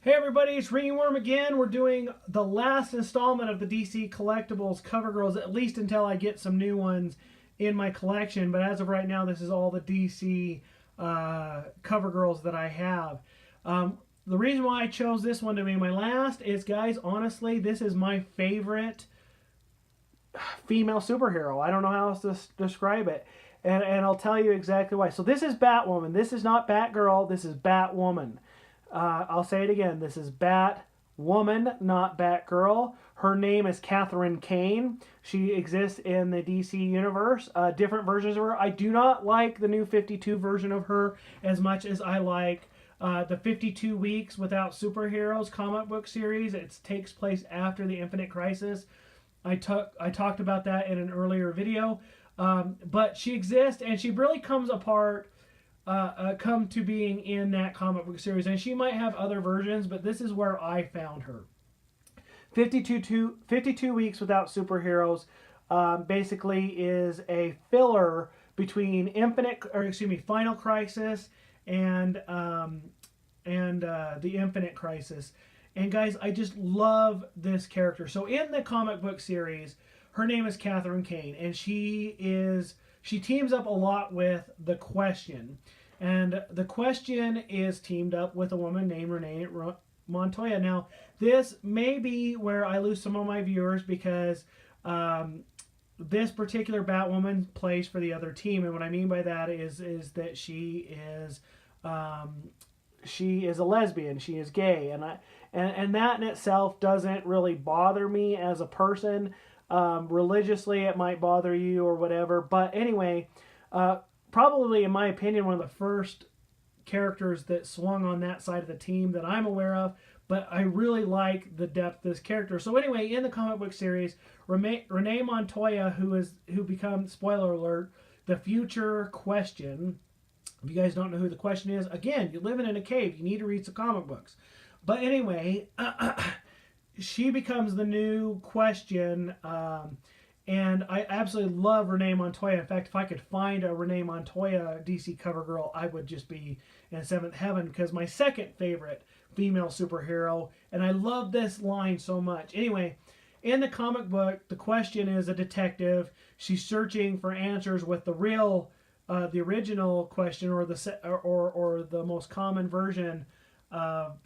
Hey everybody, it's Ringworm again. We're doing the last installment of the DC Collectibles CoverGirls, at least until I get some new ones in my collection. But as of right now, this is all the DC CoverGirls that I have. The reason why I chose this one to be my last is, guys, honestly, this is my favorite female superhero. I don't know how else to describe it. And I'll tell you exactly why. So this is Batwoman. This is not Batgirl. This is Batwoman. I'll say it again. This is Batwoman, not Batgirl. Her name is Catherine Kane. She exists in the DC universe. Different versions of her. I do not like the new 52 version of her as much as I like the 52 Weeks Without Superheroes comic book series. It takes place after the Infinite Crisis. I talked about that in an earlier video. But she exists, and she really comes apart. Come to being in that comic book series, and she might have other versions, but this is where I found her. 52 Weeks Without Superheroes basically is a filler between Final Crisis and the Infinite Crisis. And guys, I just love this character. So in the comic book series, her name is Catherine Kane, and she teams up a lot with The Question. And The Question is teamed up with a woman named Renee Montoya. Now, this may be where I lose some of my viewers because this particular Batwoman plays for the other team. And what I mean by that is that she is a lesbian. She is gay. And that in itself doesn't really bother me as a person. Religiously, it might bother you or whatever. But anyway, probably, in my opinion, one of the first characters that swung on that side of the team that I'm aware of, but I really like the depth of this character. So anyway, in the comic book series, Renee Montoya, who becomes, spoiler alert, the future Question. If you guys don't know who the Question is, again, you're living in a cave. You need to read some comic books. But anyway, she becomes the new Question, and I absolutely love Renee Montoya. In fact, if I could find a Renee Montoya DC CoverGirl, I would just be in seventh heaven, because my second favorite female superhero, and I love this line so much. Anyway, in the comic book, The Question is a detective. She's searching for answers with the original Question, or the most common version of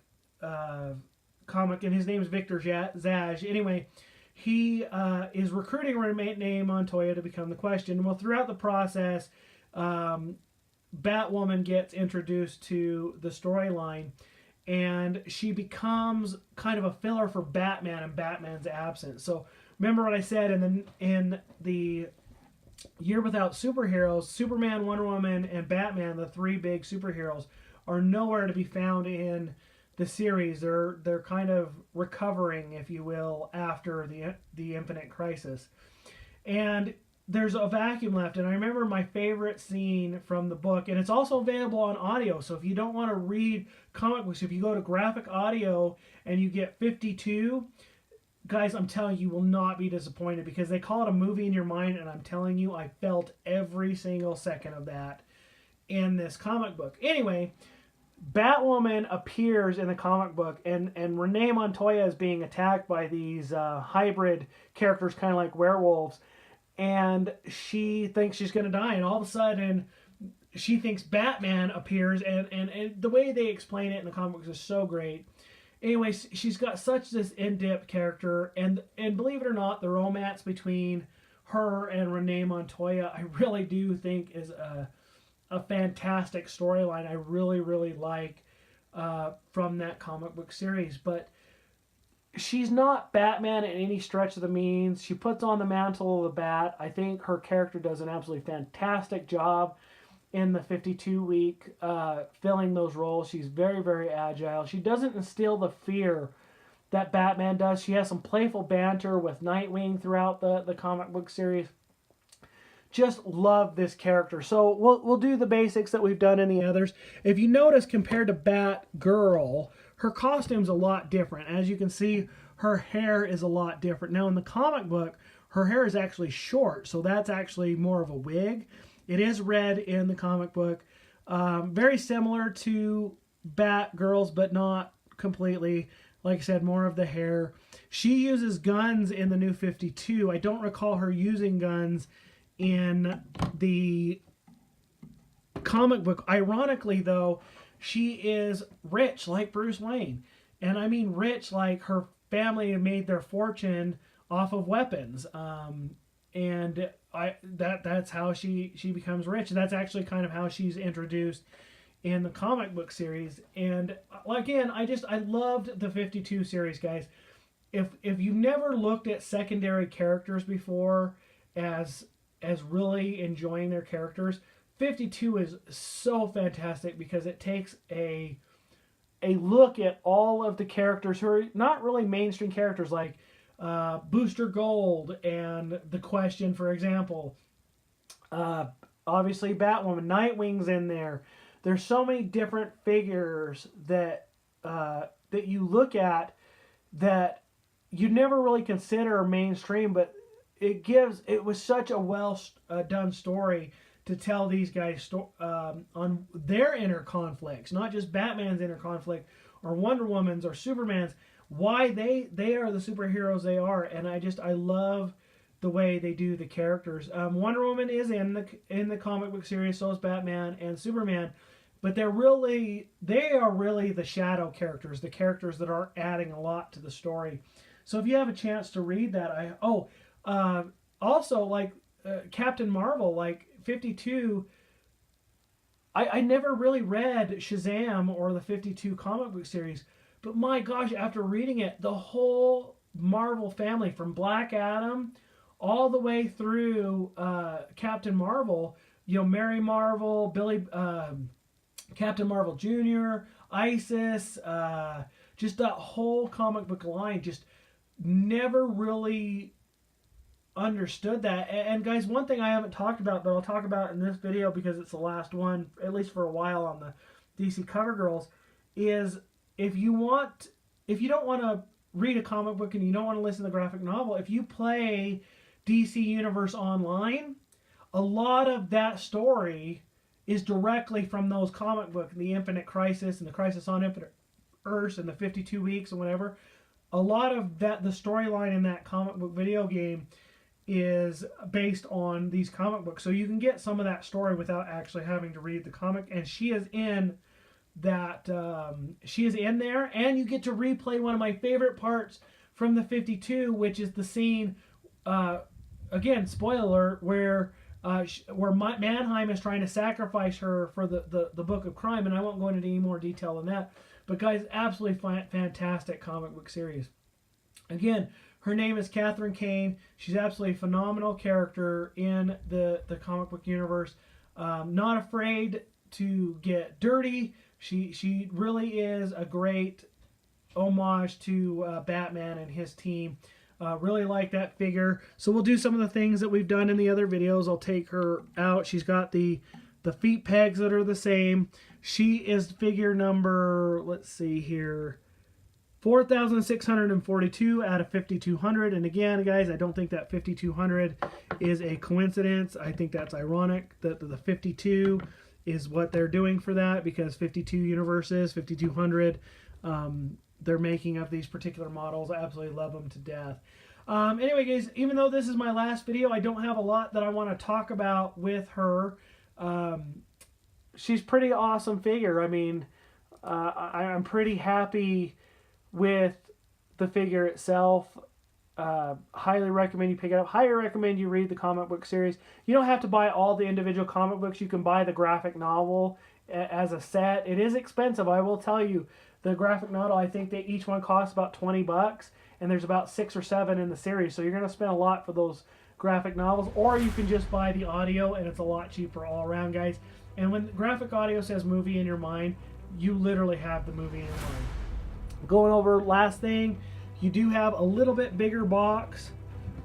comic, and his name is Victor Zaj. Anyway, he is recruiting Renee Montoya to become the Question. Well, throughout the process, Batwoman gets introduced to the storyline, and she becomes kind of a filler for Batman in Batman's absence. So remember what I said in the Year Without Superheroes, Superman, Wonder Woman, and Batman, the three big superheroes, are nowhere to be found in the series. They're kind of recovering, if you will, after the Infinite Crisis, and there's a vacuum left. And I remember my favorite scene from the book, and it's also available on audio. So if you don't want to read comic books, if you go to Graphic Audio and you get 52, guys, I'm telling you, you will not be disappointed, because they call it a movie in your mind, and I'm telling you, I felt every single second of that in this comic book. Anyway, Batwoman appears in the comic book, and Renee Montoya is being attacked by these hybrid characters, kind of like werewolves, and she thinks she's going to die, and all of a sudden she thinks Batman appears, and the way they explain it in the comic books is so great. Anyway, she's got such this in-depth character, and believe it or not, the romance between her and Renee Montoya, I really do think is a fantastic storyline. I really, really like from that comic book series. But she's not Batman in any stretch of the means. She puts on the mantle of the Bat. I think her character does an absolutely fantastic job in the 52-week filling those roles. She's very, very agile. She doesn't instill the fear that Batman does. She has some playful banter with Nightwing throughout the comic book series. Just love this character. So we'll do the basics that we've done in the others. If you notice, compared to Batgirl, her costume's a lot different. As you can see, her hair is a lot different. Now in the comic book, her hair is actually short, so that's actually more of a wig. It is red in the comic book. Very similar to Batgirl's, but not completely. Like I said, more of the hair. She uses guns in the New 52. I don't recall her using guns in the comic book. Ironically, though, she is rich like Bruce Wayne. And I mean rich like her family made their fortune off of weapons. And that's how she becomes rich. That's actually kind of how she's introduced in the comic book series. And again, I loved the 52 series, guys. If you've never looked at secondary characters before as really enjoying their characters, 52 is so fantastic because it takes a look at all of the characters who are not really mainstream characters, like Booster Gold and The Question, for example. Obviously, Batwoman, Nightwing's in there. There's so many different figures that you look at that you never really consider mainstream, but it was such a well done story to tell these guys on their inner conflicts, not just Batman's inner conflict or Wonder Woman's or Superman's, why they are the superheroes they are. And I love the way they do the characters. Wonder Woman is in the comic book series, so is Batman and Superman, but they are really the shadow characters, the characters that aren't adding a lot to the story. So if you have a chance to read that, also like Captain Marvel, like 52. I never really read Shazam or the 52 comic book series, but my gosh, after reading it, the whole Marvel family from Black Adam all the way through Captain Marvel, Mary Marvel, Captain Marvel Jr., Isis, just that whole comic book line, just never really understood that. And guys, one thing I haven't talked about, but I'll talk about in this video because it's the last one, at least for a while, on the DC CoverGirls, is if you don't want to read a comic book and you don't want to listen to the graphic novel, if you play DC Universe Online, a lot of that story is directly from those comic books, the Infinite Crisis and the Crisis on Infinite Earths and the 52 Weeks and whatever. A lot of that, the storyline in that comic book video game is based on these comic books, so you can get some of that story without actually having to read the comic. And she is in that. She is in there, and you get to replay one of my favorite parts from the 52, which is the scene. Again, spoiler, where Mannheim is trying to sacrifice her for the Book of Crime, and I won't go into any more detail than that. But guys, absolutely fantastic comic book series. Again, her name is Catherine Kane. She's absolutely a phenomenal character in the comic book universe. Not afraid to get dirty. She really is a great homage to Batman and his team. Really like that figure. So we'll do some of the things that we've done in the other videos. I'll take her out. She's got the feet pegs that are the same. She is figure number, let's see here, 4,642 out of 5,200. And again, guys, I don't think that 5,200 is a coincidence. I think that's ironic that the 52 is what they're doing for that, because 52 universes, 5,200, they're making of these particular models. I absolutely love them to death. Anyway, guys, even though this is my last video, I don't have a lot that I want to talk about with her. She's pretty awesome figure. I mean, I'm pretty happy with the figure itself. Highly recommend you pick it up. Highly recommend you read the comic book series. You don't have to buy all the individual comic books. You can buy the graphic novel as a set. It is expensive, I will tell you. The graphic novel, I think that each one costs about 20 bucks, and there's about 6 or 7 in the series, so you're going to spend a lot for those graphic novels. Or you can just buy the audio, and it's a lot cheaper all around, guys. And when graphic audio says movie in your mind, you literally have the movie in your mind. Going over last thing, you do have a little bit bigger box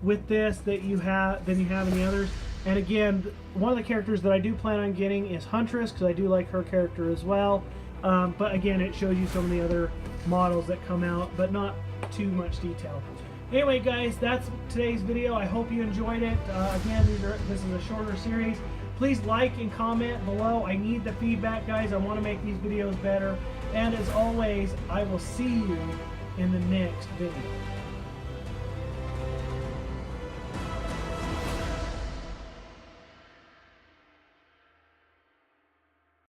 with this than you have in the others. And again, one of the characters that I do plan on getting is Huntress, because I do like her character as well. But again, it shows you some of the other models that come out, but not too much detail. Anyway, guys, that's today's video. I hope you enjoyed it. Again, this is a shorter series. Please like and comment below. I need the feedback, guys. I want to make these videos better. And as always, I will see you in the next video.